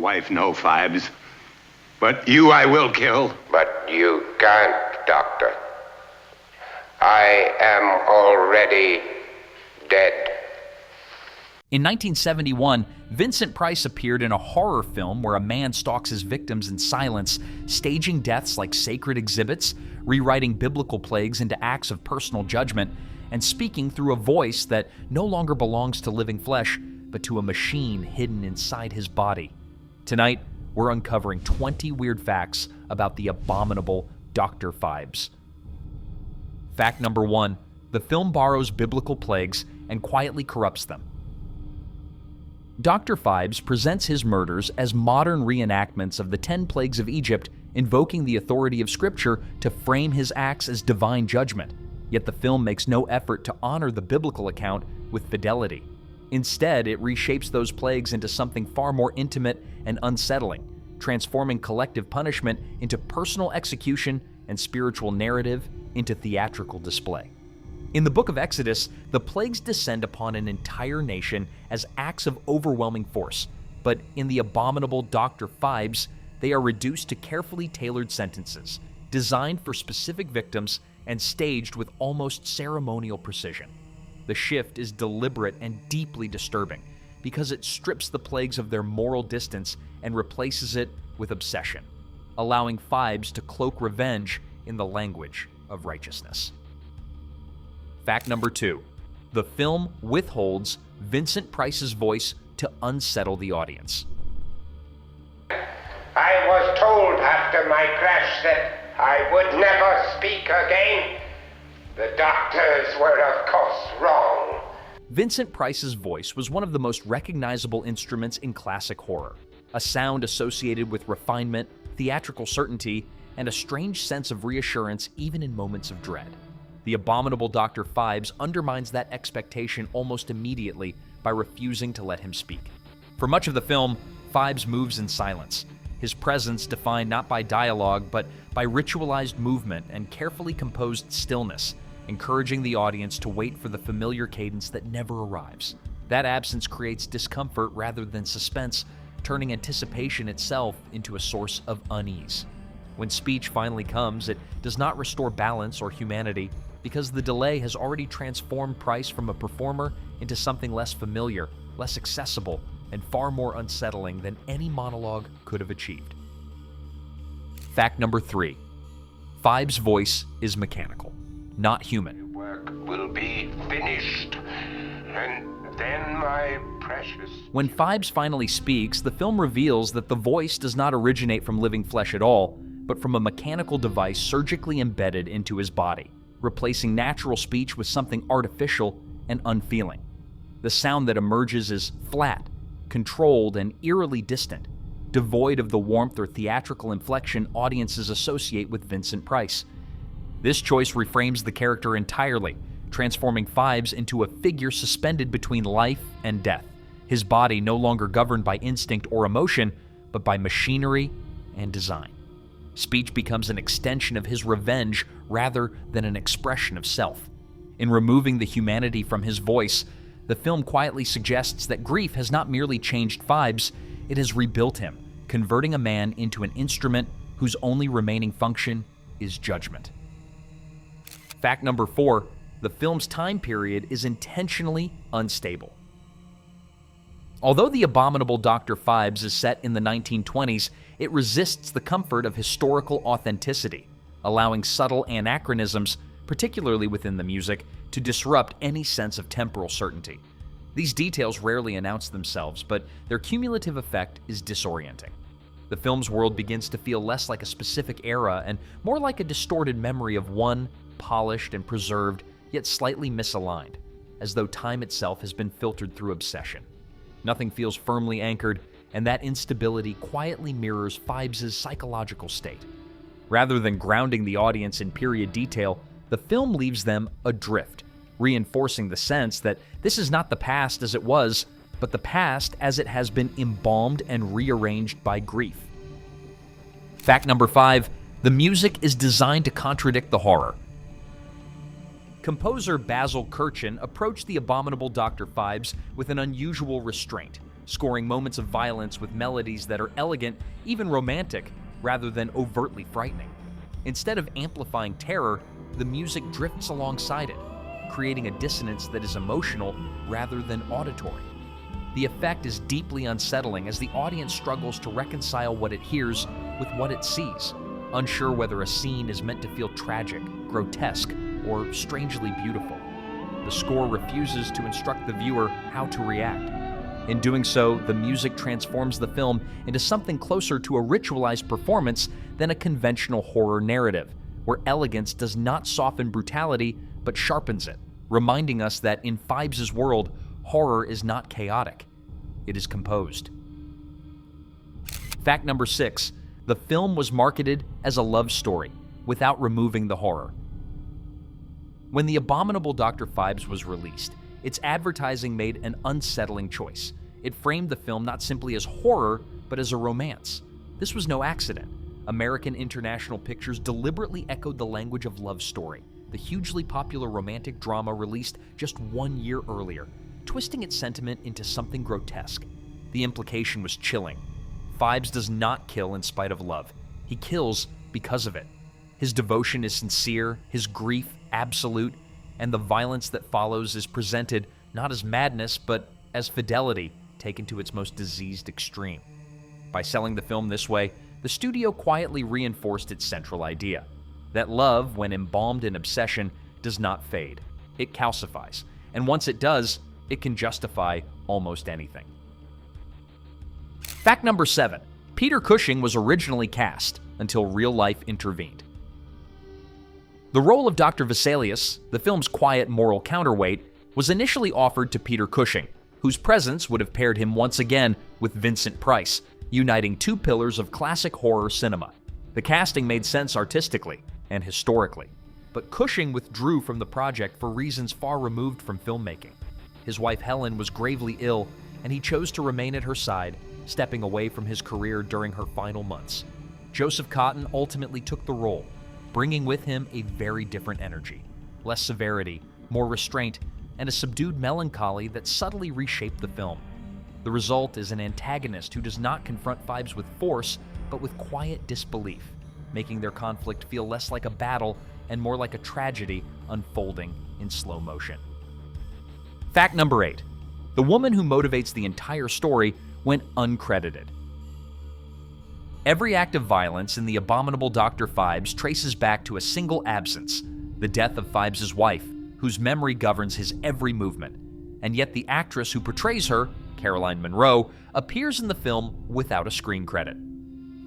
wife know, Phibes. But you I will kill. But you can't, Doctor. I am already dead. In 1971, Vincent Price appeared in a horror film where a man stalks his victims in silence, staging deaths like sacred exhibits, rewriting biblical plagues into acts of personal judgment, and speaking through a voice that no longer belongs to living flesh, but to a machine hidden inside his body. Tonight, we're uncovering 20 weird facts about the abominable Dr. Phibes. Fact number 1, the film borrows biblical plagues and quietly corrupts them. Dr. Phibes presents his murders as modern reenactments of the 10 plagues of Egypt, invoking the authority of Scripture to frame his acts as divine judgment. Yet the film makes no effort to honor the biblical account with fidelity. Instead, it reshapes those plagues into something far more intimate and unsettling, transforming collective punishment into personal execution and spiritual narrative into theatrical display. In the book of Exodus, the plagues descend upon an entire nation as acts of overwhelming force, but in the abominable Dr. Phibes, they are reduced to carefully tailored sentences, designed for specific victims and staged with almost ceremonial precision. The shift is deliberate and deeply disturbing because it strips the plagues of their moral distance and replaces it with obsession, allowing Phibes to cloak revenge in the language of righteousness. Fact number 2. The film withholds Vincent Price's voice to unsettle the audience. I was told after my crash that I would never speak again. The doctors were, of course, wrong. Vincent Price's voice was one of the most recognizable instruments in classic horror, a sound associated with refinement, theatrical certainty, and a strange sense of reassurance even in moments of dread. The abominable Dr. Phibes undermines that expectation almost immediately by refusing to let him speak. For much of the film, Phibes moves in silence, his presence defined not by dialogue but by ritualized movement and carefully composed stillness, encouraging the audience to wait for the familiar cadence that never arrives. That absence creates discomfort rather than suspense, turning anticipation itself into a source of unease. When speech finally comes, it does not restore balance or humanity, because the delay has already transformed Price from a performer into something less familiar, less accessible, and far more unsettling than any monologue could have achieved. Fact number 3. Phibes' voice is mechanical, not human. Work will be finished, and then my precious... When Phibes finally speaks, the film reveals that the voice does not originate from living flesh at all, but from a mechanical device surgically embedded into his body, replacing natural speech with something artificial and unfeeling. The sound that emerges is flat, controlled, and eerily distant, devoid of the warmth or theatrical inflection audiences associate with Vincent Price. This choice reframes the character entirely, transforming Phibes into a figure suspended between life and death, his body no longer governed by instinct or emotion, but by machinery and design. Speech becomes an extension of his revenge rather than an expression of self. In removing the humanity from his voice, the film quietly suggests that grief has not merely changed Phibes, it has rebuilt him, converting a man into an instrument whose only remaining function is judgment. Fact number 4, the film's time period is intentionally unstable. Although the abominable Dr. Phibes is set in the 1920s, it resists the comfort of historical authenticity, allowing subtle anachronisms, particularly within the music, to disrupt any sense of temporal certainty. These details rarely announce themselves, but their cumulative effect is disorienting. The film's world begins to feel less like a specific era and more like a distorted memory of one, polished and preserved, yet slightly misaligned, as though time itself has been filtered through obsession. Nothing feels firmly anchored, and that instability quietly mirrors Phibes' psychological state. Rather than grounding the audience in period detail, the film leaves them adrift, reinforcing the sense that this is not the past as it was, but the past as it has been embalmed and rearranged by grief. Fact number 5, the music is designed to contradict the horror. Composer Basil Kirchen approached the abominable Dr. Phibes with an unusual restraint, scoring moments of violence with melodies that are elegant, even romantic, rather than overtly frightening. Instead of amplifying terror, the music drifts alongside it, creating a dissonance that is emotional rather than auditory. The effect is deeply unsettling as the audience struggles to reconcile what it hears with what it sees, unsure whether a scene is meant to feel tragic, grotesque, or strangely beautiful. The score refuses to instruct the viewer how to react. In doing so, the music transforms the film into something closer to a ritualized performance than a conventional horror narrative, where elegance does not soften brutality but sharpens it, reminding us that in Phibes' world, horror is not chaotic, it is composed. Fact number 6. The film was marketed as a love story, without removing the horror. When the Abominable Dr. Phibes was released, its advertising made an unsettling choice. It framed the film not simply as horror, but as a romance. This was no accident. American International Pictures deliberately echoed the language of Love Story, the hugely popular romantic drama released just 1 year earlier, twisting its sentiment into something grotesque. The implication was chilling. Phibes does not kill in spite of love. He kills because of it. His devotion is sincere, his grief absolute, and the violence that follows is presented not as madness, but as fidelity taken to its most diseased extreme. By selling the film this way, the studio quietly reinforced its central idea, that love, when embalmed in obsession, does not fade. It calcifies, and once it does, it can justify almost anything. Fact number 7. Peter Cushing was originally cast until real life intervened. The role of Dr. Vesalius, the film's quiet moral counterweight, was initially offered to Peter Cushing, whose presence would have paired him once again with Vincent Price, uniting two pillars of classic horror cinema. The casting made sense artistically and historically, but Cushing withdrew from the project for reasons far removed from filmmaking. His wife Helen was gravely ill, and he chose to remain at her side, stepping away from his career during her final months. Joseph Cotten ultimately took the role, bringing with him a very different energy, less severity, more restraint, and a subdued melancholy that subtly reshaped the film. The result is an antagonist who does not confront Phibes with force, but with quiet disbelief, making their conflict feel less like a battle and more like a tragedy unfolding in slow motion. Fact number 8. The woman who motivates the entire story went uncredited. Every act of violence in the Abominable Dr. Phibes traces back to a single absence, the death of Phibes' wife, whose memory governs his every movement. And yet the actress who portrays her, Caroline Munro, appears in the film without a screen credit.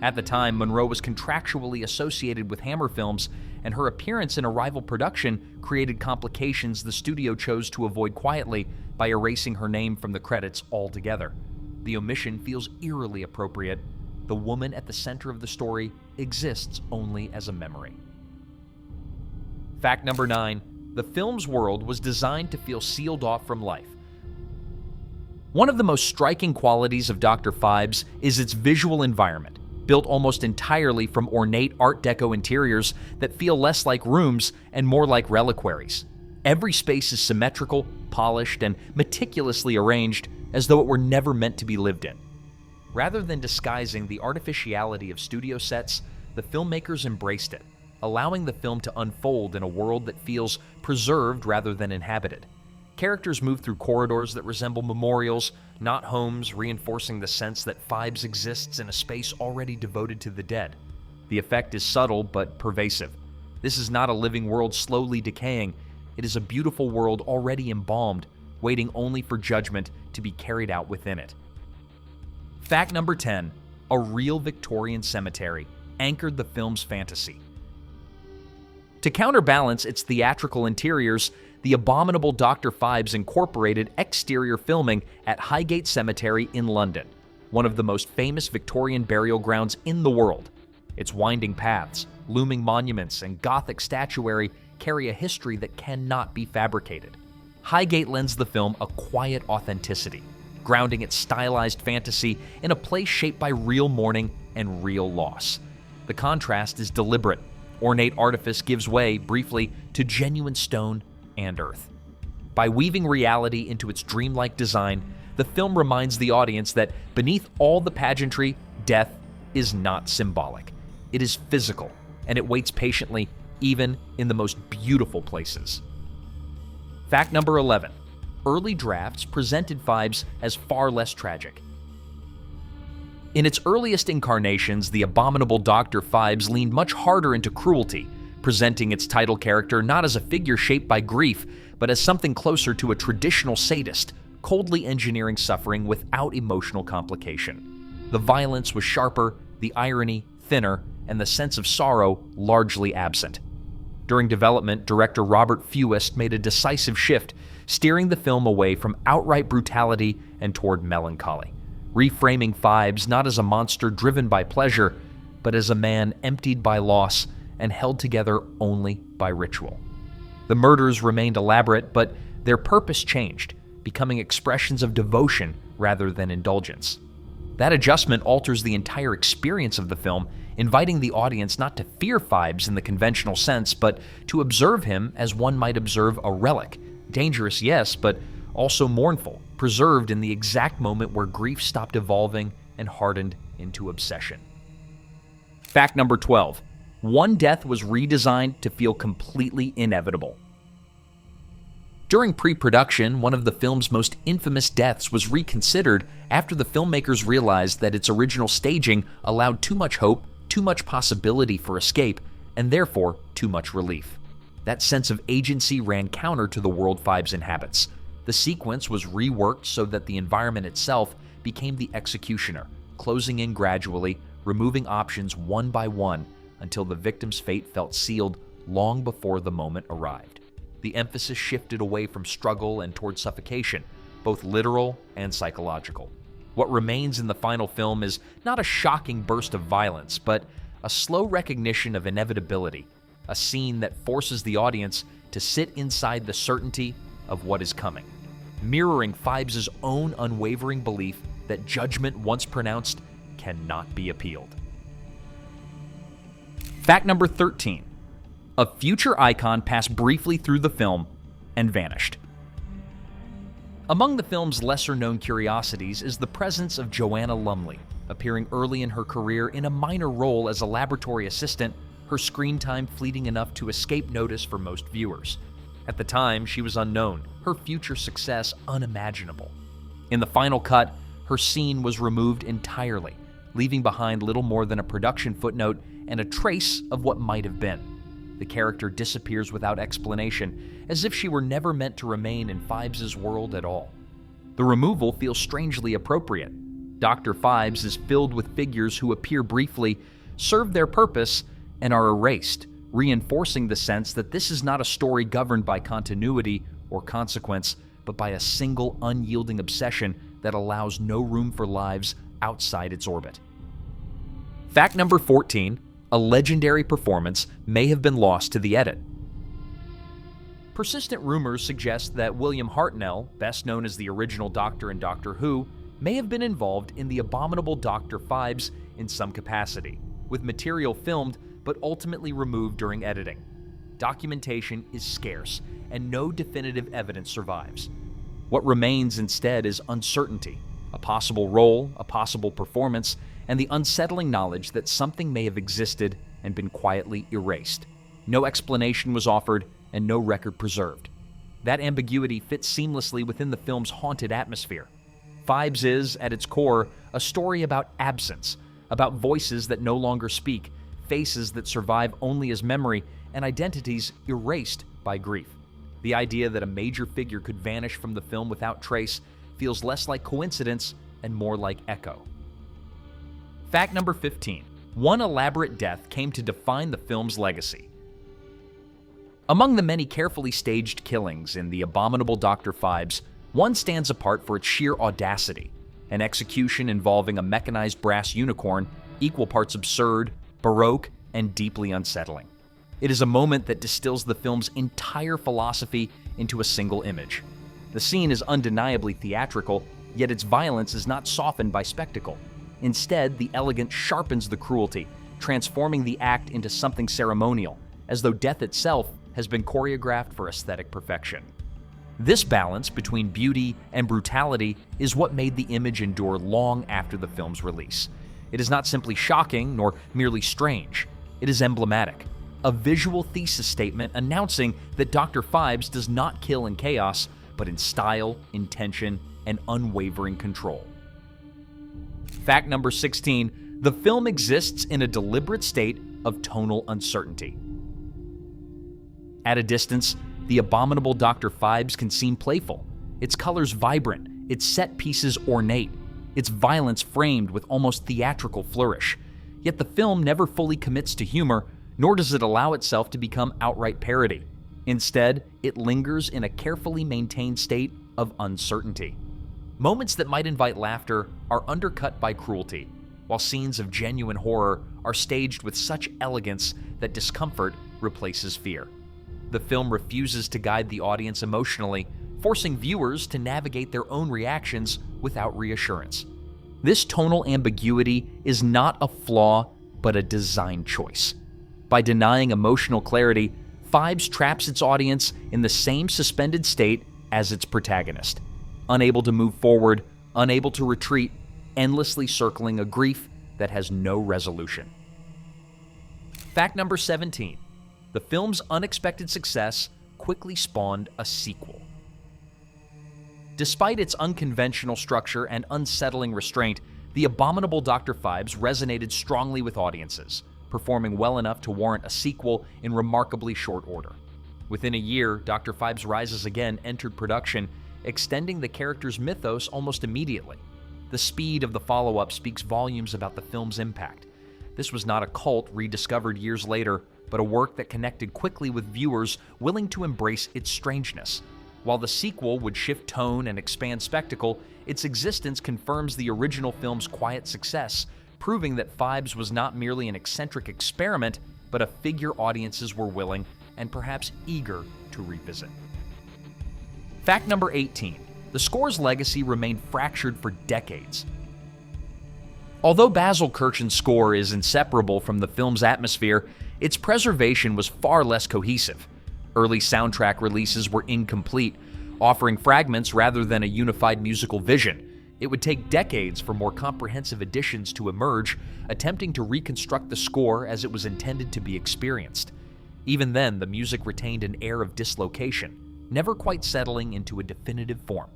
At the time, Munro was contractually associated with Hammer Films, and her appearance in a rival production created complications the studio chose to avoid quietly by erasing her name from the credits altogether. The omission feels eerily appropriate. The woman at the center of the story exists only as a memory. Fact number 9. The film's world was designed to feel sealed off from life. One of the most striking qualities of Dr. Phibes is its visual environment, built almost entirely from ornate Art Deco interiors that feel less like rooms and more like reliquaries. Every space is symmetrical, polished, and meticulously arranged as though it were never meant to be lived in. Rather than disguising the artificiality of studio sets, the filmmakers embraced it, allowing the film to unfold in a world that feels preserved rather than inhabited. Characters move through corridors that resemble memorials, not homes, reinforcing the sense that Phibes exists in a space already devoted to the dead. The effect is subtle but pervasive. This is not a living world slowly decaying. It is a beautiful world already embalmed, waiting only for judgment to be carried out within it. Fact number 10. A real Victorian cemetery anchored the film's fantasy. To counterbalance its theatrical interiors, the Abominable Dr. Phibes incorporated exterior filming at Highgate Cemetery in London, one of the most famous Victorian burial grounds in the world. Its winding paths, looming monuments, and Gothic statuary carry a history that cannot be fabricated. Highgate lends the film a quiet authenticity, grounding its stylized fantasy in a place shaped by real mourning and real loss. The contrast is deliberate. Ornate artifice gives way, briefly, to genuine stone and earth. By weaving reality into its dreamlike design, the film reminds the audience that beneath all the pageantry, death is not symbolic. It is physical, and it waits patiently even in the most beautiful places. Fact number 11. Early drafts presented Phibes as far less tragic. In its earliest incarnations, the Abominable Dr. Phibes leaned much harder into cruelty, presenting its title character not as a figure shaped by grief, but as something closer to a traditional sadist, coldly engineering suffering without emotional complication. The violence was sharper, the irony thinner, and the sense of sorrow largely absent. During development, director Robert Phibes made a decisive shift, steering the film away from outright brutality and toward melancholy, reframing Phibes not as a monster driven by pleasure, but as a man emptied by loss and held together only by ritual. The murders remained elaborate, but their purpose changed, becoming expressions of devotion rather than indulgence. That adjustment alters the entire experience of the film, inviting the audience not to fear Phibes in the conventional sense, but to observe him as one might observe a relic. Dangerous, yes, but also mournful, preserved in the exact moment where grief stopped evolving and hardened into obsession. Fact number 12. One death was redesigned to feel completely inevitable. During pre-production, one of the film's most infamous deaths was reconsidered after the filmmakers realized that its original staging allowed too much hope, too much possibility for escape, and therefore too much relief. That sense of agency ran counter to the world Phibes inhabits. The sequence was reworked so that the environment itself became the executioner, closing in gradually, removing options one by one until the victim's fate felt sealed long before the moment arrived. The emphasis shifted away from struggle and toward suffocation, both literal and psychological. What remains in the final film is not a shocking burst of violence, but a slow recognition of inevitability, a scene that forces the audience to sit inside the certainty of what is coming, mirroring Phibes' own unwavering belief that judgment once pronounced cannot be appealed. Fact number 13. A future icon passed briefly through the film and vanished. Among the film's lesser-known curiosities is the presence of Joanna Lumley, appearing early in her career in a minor role as a laboratory assistant, her screen time fleeting enough to escape notice for most viewers. At the time, she was unknown, her future success unimaginable. In the final cut, her scene was removed entirely, leaving behind little more than a production footnote and a trace of what might have been. The character disappears without explanation, as if she were never meant to remain in Phibes' world at all. The removal feels strangely appropriate. Dr. Phibes is filled with figures who appear briefly, serve their purpose, and are erased, reinforcing the sense that this is not a story governed by continuity or consequence, but by a single unyielding obsession that allows no room for lives outside its orbit. Fact number 14. A legendary performance may have been lost to the edit. Persistent rumors suggest that William Hartnell, best known as the original Doctor in Doctor Who, may have been involved in the Abominable Dr. Phibes in some capacity, with material filmed but ultimately removed during editing. Documentation is scarce, and no definitive evidence survives. What remains instead is uncertainty, a possible role, a possible performance, and the unsettling knowledge that something may have existed and been quietly erased. No explanation was offered and no record preserved. That ambiguity fits seamlessly within the film's haunted atmosphere. Phibes is, at its core, a story about absence, about voices that no longer speak, faces that survive only as memory, and identities erased by grief. The idea that a major figure could vanish from the film without trace feels less like coincidence and more like echo. Fact number 15. One elaborate death came to define the film's legacy. Among the many carefully staged killings in The Abominable Dr. Phibes, one stands apart for its sheer audacity, an execution involving a mechanized brass unicorn, equal parts absurd, baroque, and deeply unsettling. It is a moment that distills the film's entire philosophy into a single image. The scene is undeniably theatrical, yet its violence is not softened by spectacle. Instead, the elegance sharpens the cruelty, transforming the act into something ceremonial, as though death itself has been choreographed for aesthetic perfection. This balance between beauty and brutality is what made the image endure long after the film's release. It is not simply shocking nor merely strange. It is emblematic, a visual thesis statement announcing that Dr. Phibes does not kill in chaos, but in style, intention, and unwavering control. Fact number 16, the film exists in a deliberate state of tonal uncertainty. At a distance, the Abominable Dr. Phibes can seem playful, its colors vibrant, its set pieces ornate, its violence framed with almost theatrical flourish. Yet the film never fully commits to humor, nor does it allow itself to become outright parody. Instead, it lingers in a carefully maintained state of uncertainty. Moments that might invite laughter are undercut by cruelty, while scenes of genuine horror are staged with such elegance that discomfort replaces fear. The film refuses to guide the audience emotionally, forcing viewers to navigate their own reactions without reassurance. This tonal ambiguity is not a flaw, but a design choice. By denying emotional clarity, Phibes traps its audience in the same suspended state as its protagonist, unable to move forward, unable to retreat, endlessly circling a grief that has no resolution. Fact number 17. The film's unexpected success quickly spawned a sequel. Despite its unconventional structure and unsettling restraint, The Abominable Dr. Phibes resonated strongly with audiences, performing well enough to warrant a sequel in remarkably short order. Within a year, Dr. Phibes Rises Again entered production, extending the character's mythos almost immediately. The speed of the follow-up speaks volumes about the film's impact. This was not a cult rediscovered years later, but a work that connected quickly with viewers willing to embrace its strangeness. While the sequel would shift tone and expand spectacle, its existence confirms the original film's quiet success, proving that Phibes was not merely an eccentric experiment, but a figure audiences were willing and perhaps eager to revisit. Fact number 18. The score's legacy remained fractured for decades. Although Basil Kirchen's score is inseparable from the film's atmosphere, its preservation was far less cohesive. Early soundtrack releases were incomplete, offering fragments rather than a unified musical vision. It would take decades for more comprehensive editions to emerge, attempting to reconstruct the score as it was intended to be experienced. Even then, the music retained an air of dislocation, never quite settling into a definitive form.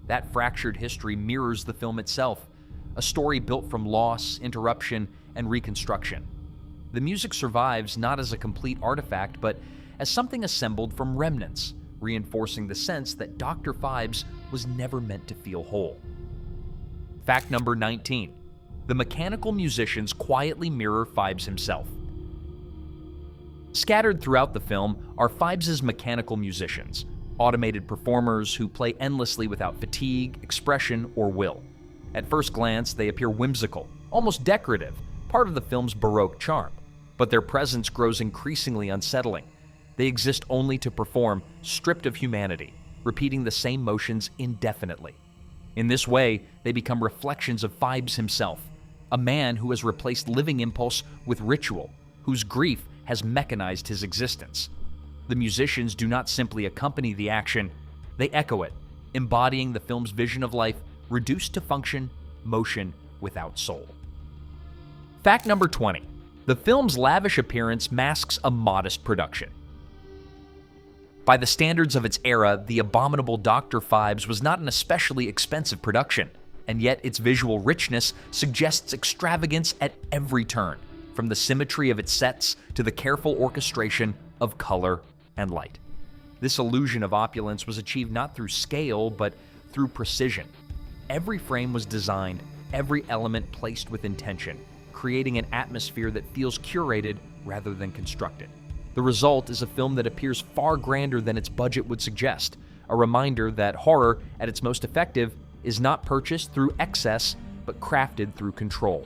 That fractured history mirrors the film itself, a story built from loss, interruption, and reconstruction. The music survives not as a complete artifact, but as something assembled from remnants, reinforcing the sense that Dr. Phibes was never meant to feel whole. Fact number 19. The mechanical musicians quietly mirror Phibes himself. Scattered throughout the film are Phibes' mechanical musicians, automated performers who play endlessly without fatigue, expression, or will. At first glance, they appear whimsical, almost decorative, part of the film's Baroque charm. But their presence grows increasingly unsettling. They exist only to perform, stripped of humanity, repeating the same motions indefinitely. In this way, they become reflections of Phibes himself, a man who has replaced living impulse with ritual, whose grief has mechanized his existence. The musicians do not simply accompany the action, they echo it, embodying the film's vision of life reduced to function, motion without soul. Fact number 20. The film's lavish appearance masks a modest production. By the standards of its era, The Abominable Dr. Phibes was not an especially expensive production, and yet its visual richness suggests extravagance at every turn, from the symmetry of its sets to the careful orchestration of color and light. This illusion of opulence was achieved not through scale, but through precision. Every frame was designed, every element placed with intention, creating an atmosphere that feels curated rather than constructed. The result is a film that appears far grander than its budget would suggest, a reminder that horror, at its most effective, is not purchased through excess, but crafted through control.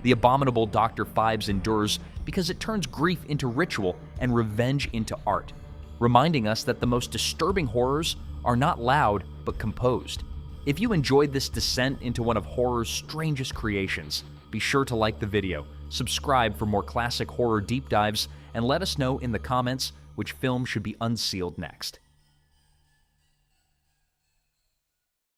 The Abominable Dr. Phibes endures because it turns grief into ritual and revenge into art, reminding us that the most disturbing horrors are not loud, but composed. If you enjoyed this descent into one of horror's strangest creations, be sure to like the video, subscribe for more classic horror deep dives, and let us know in the comments which film should be unsealed next.